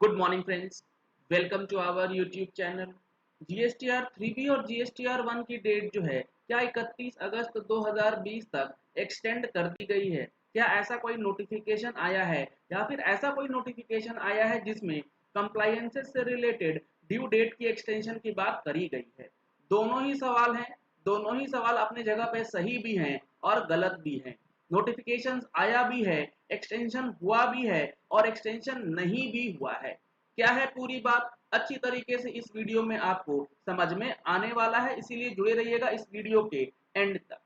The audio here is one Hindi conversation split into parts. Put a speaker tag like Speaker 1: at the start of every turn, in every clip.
Speaker 1: Good morning friends, welcome to our YouTube channel. GSTR 3B और जीएसटीआर 1 की डेट जो है क्या 31 अगस्त 2020 तक एक्सटेंड कर दी गई है? क्या ऐसा कोई नोटिफिकेशन आया है या फिर ऐसा कोई नोटिफिकेशन आया है जिसमें कंप्लायंसेस से रिलेटेड ड्यू डेट की एक्सटेंशन की बात करी गई है? दोनों ही सवाल हैं। दोनों ही सवाल अपनी जगह पे सही भी हैं और गलत भी हैं। नोटिफिकेशंस आया भी है, एक्सटेंशन हुआ भी है और एक्सटेंशन नहीं भी हुआ है। क्या है पूरी बात अच्छी तरीके से इस वीडियो में आपको समझ में आने वाला है, इसीलिए जुड़े रहिएगा इस वीडियो के एंड तक।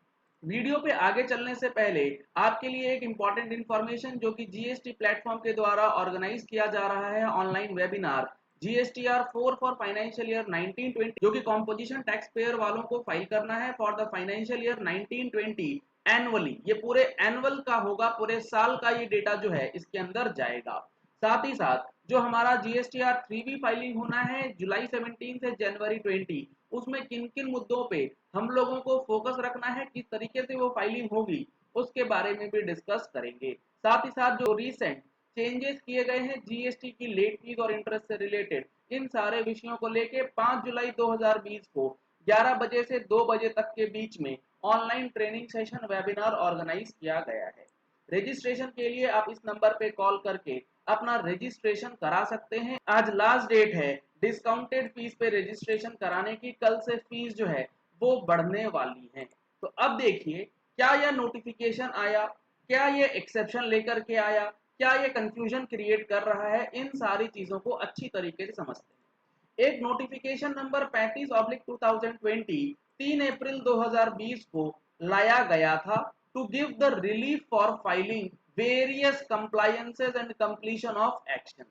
Speaker 1: वीडियो पे आगे चलने से पहले आपके लिए एक इंपॉर्टेंट इंफॉर्मेशन जो कि जीएसटी प्लेटफॉर्म के द्वारा ऑर्गेनाइज किया जा रहा है online webinar GSTR 4 for financial year 1920 जो कि कॉम्पोजिशन टैक्स पेयर वालों को फाइल करना है for the financial year 1920 annually. ये पूरे एनुअल का होगा, पूरे साल का ये डेटा जो है इसके अंदर जाएगा। साथ ही साथ जो हमारा जीएसटीआर 3B फाइलिंग होना है जुलाई 17 से जनवरी 20, उसमें किन किन मुद्दों पे हम लोगों को फोकस रखना है, किस तरीके से वो फाइलिंग होगी, उसके बारे में भी डिस्कस करेंगे। साथ ही साथ जो रिसेंट चेंजेस किए गए हैं जीएसटी की लेट फीस और इंटरेस्ट से रिलेटेड, इन सारे विषयों को लेके 5 जुलाई 2020 को 11 बजे से 2 बजे तक के बीच में online training session webinar organise किया गया है। रजिस्ट्रेशन के लिए आप इस नंबर पे कॉल करके अपना रजिस्ट्रेशन करा सकते हैं। आज लास्ट डेट है डिस्काउंटेड फीस पे रजिस्ट्रेशन कराने की। कल से फीस जो है वो बढ़ने वाली है। तो अब देखिए, क्या यह नोटिफिकेशन आया, क्या ये एक्सेप्शन लेकर के आया, क्या ये कंफ्यूजन क्रिएट कर रहा है, इन सारी चीजों को अच्छी तरीके से समझते हैं। एक नोटिफिकेशन नंबर 35/2020 3 अप्रैल 2020 को लाया गया था to give the relief for filing various compliances and completion of action.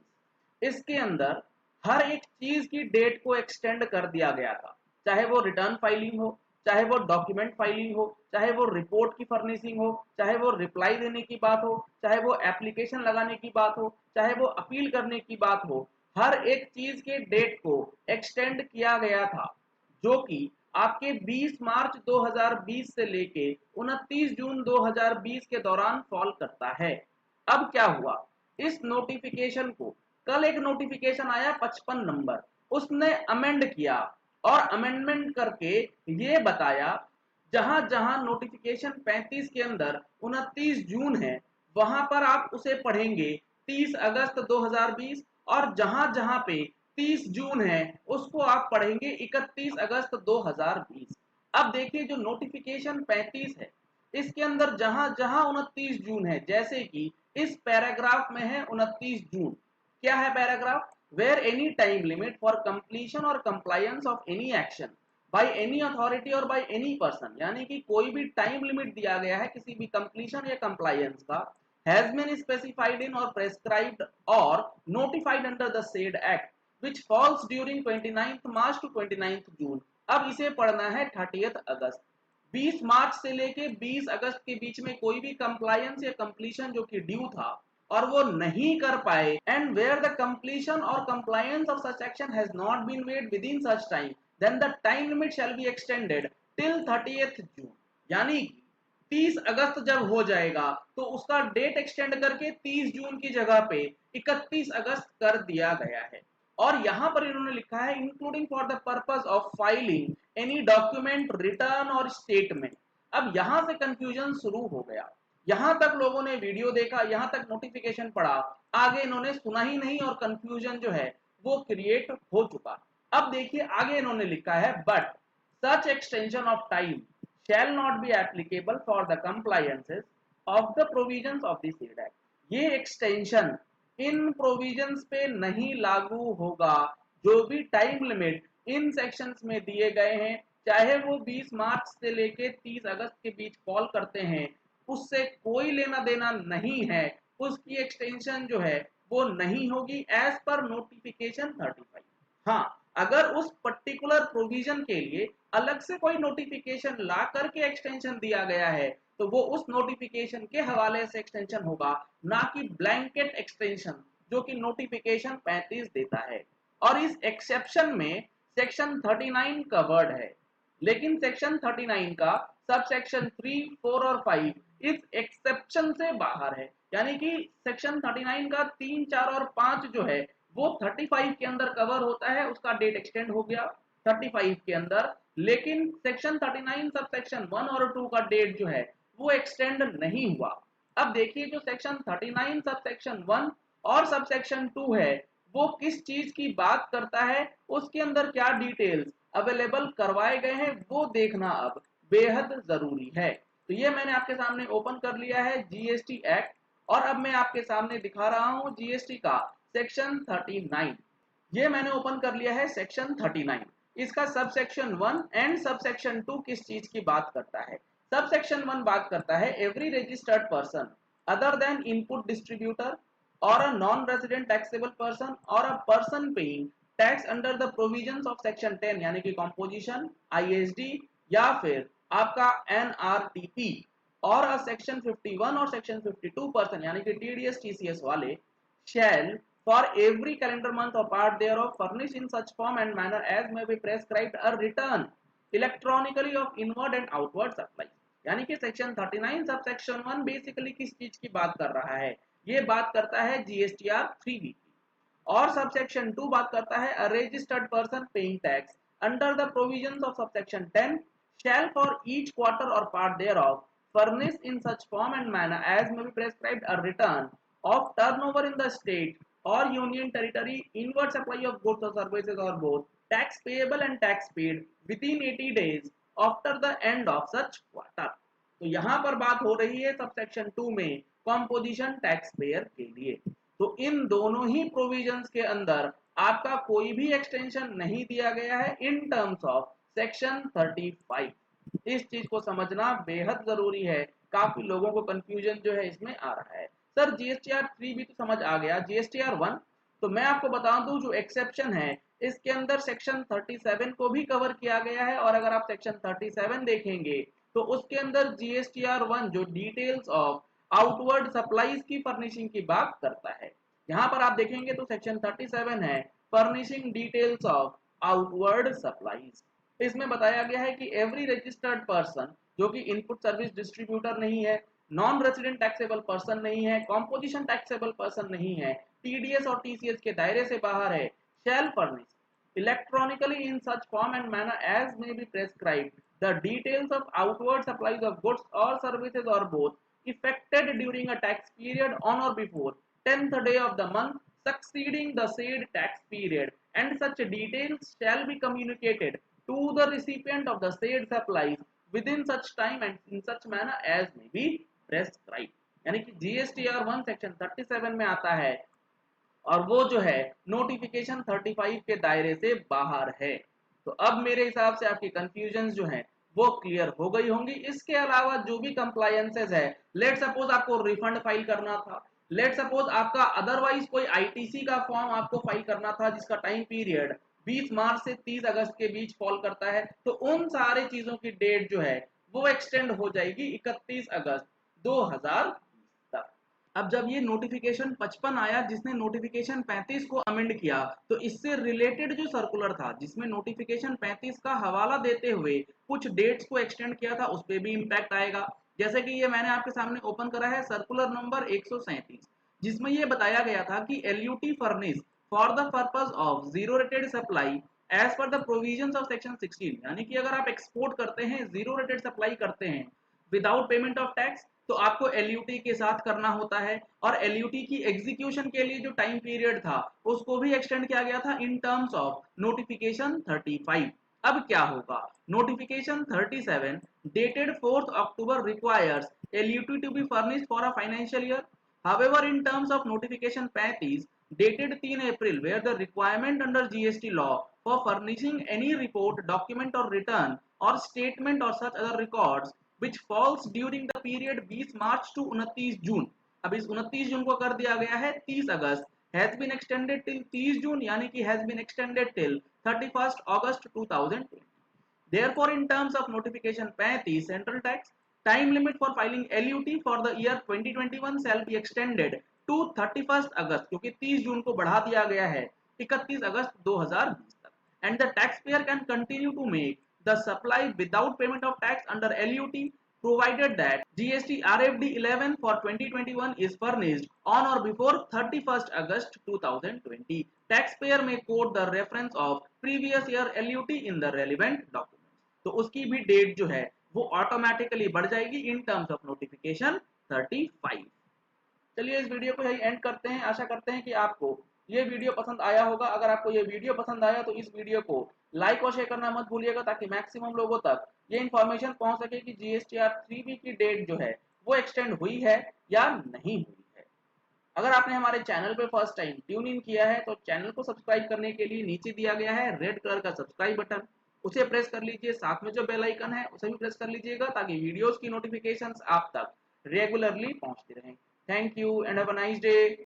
Speaker 1: इसके अंदर हर एक चीज की डेट को एक्सटेंड कर दिया गया था, चाहे वो रिटर्न फाइलिंग हो, चाहे वो डॉक्यूमेंट फाइलिंग हो, चाहे वो रिपोर्ट की फर्निशिंग हो, चाहे वो रिप्लाई देने की बात हो, चाहे वो एप्लीकेशन लगाने की बात हो, चाहे वो अपील करने की बात हो। हर एक चीज के डेट को एक्सटेंड किया गया था, जो कि आपके 20 मार्च 2020 से लेके 29 जून 2020 के दौरान फॉल करता है। अब क्या हुआ, इस नोटिफिकेशन को कल एक नोटिफिकेशन आया 55 नंबर, उसने अमेंड किया और अमेंडमेंट करके ये बताया जहां जहां नोटिफिकेशन 35 के अंदर 29 जून है वहां पर आप उसे पढ़ेंगे 30 अगस्त 2020 और जहां जहां पे 30 जून है उसको आप पढ़ेंगे 31 अगस्त 2020। अब देखिए, जो नोटिफिकेशन 35 है इसके अंदर जहां जहां 29 जून है, जैसे कि इस पैराग्राफ में है 29 जून। क्या है paragraph? Where any time limit for completion or compliance of any action by any authority or by any person, यानी कि कोई भी टाइम लिमिट दिया गया है किसी भी कंप्लीशन या कंप्लायंस का, हैज बीन स्पेसिफाइड इन और प्रेस्क्राइब्ड और notified under the said act which falls during 29th March to 29th जून। अब इसे पढ़ना है 30th अगस्त। 20 मार्च से लेके 20 अगस्त के बीच में कोई भी कंप्लायंस या कंप्लीशन जो कि ड्यू था और वो नहीं कर पाए, and where the completion or compliance of such action has not been made within such time then the time limit shall be extended till 30th June. यानी 30 अगस्त जब हो जाएगा तो उसका डेट एक्सटेंड करके 30 जून की जगह पे 31 अगस्त कर दिया गया है। और यहां पर इन्होंने लिखा है including for the purpose of filing any document return और स्टेटमेंट। अब यहां से कंफ्यूजन शुरू हो गया। यहां तक लोगों ने वीडियो देखा, यहां तक नोटिफिकेशन पढ़ा, आगे इन्होंने सुना ही नहीं और कंफ्यूजन जो है वो क्रिएट हो चुका। अब देखिए आगे इन्होंने लिखा है but such extension of time shall not be applicable for the compliances of the provisions of the said act। ये एक्सटेंशन इन प्रोविजंस पे नहीं लागू होगा। जो भी टाइम लिमिट इन सेक्शंस में दिए गए हैं, चाहे वो 20 मार्च से लेके 30 अगस्त के बीच फॉल करते हैं, उससे कोई लेना देना नहीं है। उसकी एक्सटेंशन जो है वो नहीं होगी एज पर नोटिफिकेशन 35। हाँ, अगर उस पर्टिकुलर प्रोविजन के लिए अलग से कोई नोटिफिकेशन ला करके एक्सटेंशन दिया गया है तो वो उस नोटिफिकेशन के हवाले से एक्सटेंशन होगा, ना कि ब्लैंकेट एक्सटेंशन जो कि नोटिफिकेशन 35 देता है। और इस एक्सेप्शन में सेक्शन 39 कवर्ड है, लेकिन सेक्शन 39 का सब सेक्शन 3, 4 और 5 इस एक्सेप्शन से बाहर है। यानी कि सेक्शन 39 का 3, 4 और 5 जो है वो 35 के अंदर कवर होता है, उसका डेट एक्सटेंड हो गया 35 के अंदर, लेकिन सेक्शन 39 सब सेक्शन 1 और 2 का डेट जो है वो एक्सटेंड नहीं हुआ। अब देखिए जो सेक्शन 39 सब सेक्शन 1 और सब सेक्शन 2 है वो किस चीज की बात करता है, उसके अंदर क्या डिटेल्स अवेलेबल करवाए गए हैं वो देखना अब बेहद जरूरी है। तो ये मैंने आपके सामने ओपन कर लिया है जीएसटी एक्ट, और अब मैं आपके सामने दिखा रहा हूं जीएसटी का सेक्शन 39। ये मैंने ओपन कर लिया है सेक्शन 39। इसका sub section 1 and sub section 2 किस चीज की बात करता है। सब सेक्शन 1 बात करता है every registered person other than input distributor or a non resident taxable person or a person paying tax under the provisions of section 10 यानी कि कॉम्पोजिशन आईएसडी या फिर आपका एनआरटीपी और अ सेक्शन 51 और सेक्शन 52 पर्सन यानी कि टीडीएस टीसीएस वाले shall for every calendar month or part thereof furnish in such form and manner as may be prescribed a return electronically of inward and outward supply। यानी कि सेक्शन 39 सब सेक्शन 1 बेसिकली किस चीज की बात कर रहा है, ये बात करता है जीएसटीआर 3B की, और सबसेक्शन 2 बात करता है a registered person paying tax under the provisions of subsection 10 shall for each quarter or part thereof furnish in such form and manner as may be prescribed a return of turnover in the state or union territory inward supply of goods or services or both tax payable and tax paid within 80 days after the end of such quarter। तो यहां पर बात हो रही है सबसेक्शन 2 में कॉम्पोजिशन टैक्स पेयर के लिए। तो इन दोनों ही प्रोविजंस के अंदर आपका कोई भी एक्सटेंशन नहीं दिया गया है इन टर्म्स ऑफ सेक्शन 35। इस चीज को समझना बेहद जरूरी है, काफी लोगों को कंफ्यूजन जो है इसमें आ रहा है। सर जीएसटीआर 3 भी तो समझ आ गया, जीएसटीआर 1 तो मैं आपको बता दूं जो एक्सेप्शन है इसके अंदर सेक्शन 37 को भी कवर किया गया है, और अगर आप सेक्शन 37 देखेंगे तो उसके अंदर जीएसटीआर 1 जो डिटेल्स ऑफ आउटवर्ड सप्लाईज की फर्निशिंग की बात करता है। यहाँ पर आप देखेंगे तो सेक्शन 37 है furnishing details of outward supplies. इसमें बताया गया है कि एवरी रजिस्टर्ड पर्सन जो कि इनपुट सर्विस डिस्ट्रीब्यूटर नहीं है, नॉन रेसिडेंट टैक्सेबल पर्सन नहीं है, कॉम्पोजिशन टैक्सेबल पर्सन नहीं है, टीडीएस और टीसीएस के दायरे से बाहर है, शैल furnish electronically in such form and manner as may be prescribed the details of outward supplies of goods or services or both effected during a tax period on or before 10th day of the month succeeding the said tax period, and such details shall be communicated to the recipient of the said supplies within such time and in such manner as may be prescribed। यानी कि जीएसटीआर 1 सेक्शन 37 में आता है और वो जो है नोटिफिकेशन 35 के दायरे से बाहर है। तो अब मेरे हिसाब से आपकी कंफ्यूजन जो है वो क्लियर हो गई होंगी। इसके अलावा जो भी कंप्लायंसेस है, लेट सपोज आपको रिफंड फाइल करना था, लेट सपोज आपका अदरवाइज कोई आईटीसी का फॉर्म आपको फाइल करना था जिसका टाइम पीरियड 20 मार्च से 30 अगस्त के बीच फॉल करता है, तो उन सारे चीजों की डेट जो है वो एक्सटेंड हो जाएगी 31 अगस्त 2020 तक। अब जब ये नोटिफिकेशन 55 आया जिसने नोटिफिकेशन 35 को अमेंड किया, तो इससे रिलेटेड जो सर्कुलर था जिसमें नोटिफिकेशन 35 का हवाला देते हुए कुछ डेट्स को एक्सटेंड किया था उस पर भी इम्पैक्ट आएगा। जैसे कि ये मैंने आपके सामने ओपन करा है सर्कुलर नंबर 137, जिसमें ये बताया गया था कि LUT furnish for the purpose of zero rated supply as per the provisions of section 16। यानी कि अगर आप एक्सपोर्ट करते हैं, जीरो रेटेड सप्लाई करते हैं विदाउट पेमेंट ऑफ टैक्स, तो आपको एलयूटी के साथ करना होता है, और एलयूटी की एग्जीक्यूशन के लिए जो टाइम पीरियड था उसको भी एक्सटेंड किया गया था इन टर्म्स ऑफ नोटिफिकेशन 35। अब क्या होगा, notification 37 dated 4th October requires LUT to be furnished for a financial year. However, in terms of notification 35 dated 3 April, where the requirement under GST law for furnishing any report, document or return or statement or such other records which falls during the period 20 March to 29 जून, अब इस 29 जून को कर दिया गया है 30 अगस्त, has been extended till 30 June यानी कि has been extended till 31 August 2020। Therefore, in terms of notification 35 central tax time limit for filing LUT for the year 2021 shall be extended to 31st अगस्त, क्योंकि 30 जून को बढ़ा दिया गया है 31 अगस्त 2020 तक, and the taxpayer can continue to make the supply without payment of tax under LUT provided that GST RFD 11 for 2021 is furnished on or before 31st August 2020. Taxpayer may quote the reference of previous year LUT in the relevant documents. तो उसकी भी डेट जो है वो ऑटोमेटिकली बढ़ जाएगी इन टर्म्स ऑफ नोटिफिकेशन 35। चलिए इस वीडियो को यही एंड करते हैं। आशा करते हैं कि आपको ये वीडियो पसंद आया होगा। अगर आपको ये वीडियो पसंद आया तो इस वीडियो को लाइक और शेयर करना मत भूलिएगा ताकि मैक्सिमम लोगों तक ये इन्फॉर्मेशन पहुंच सके कि GSTR 3B की डेट जो है वो एक्सटेंड हुई है या नहीं हुई है। अगर आपने हमारे चैनल पर फर्स्ट टाइम ट्यून इन किया है तो चैनल को सब्सक्राइब करने के लिए नीचे दिया गया है रेड कलर का सब्सक्राइब बटन, उसे प्रेस कर लीजिए। साथ में जो बेल आइकन है उसे भी प्रेस कर लीजिएगा ताकि वीडियोस की नोटिफिकेशंस आप तक रेगुलरली पहुंचती रहें। Thank you and have a nice day.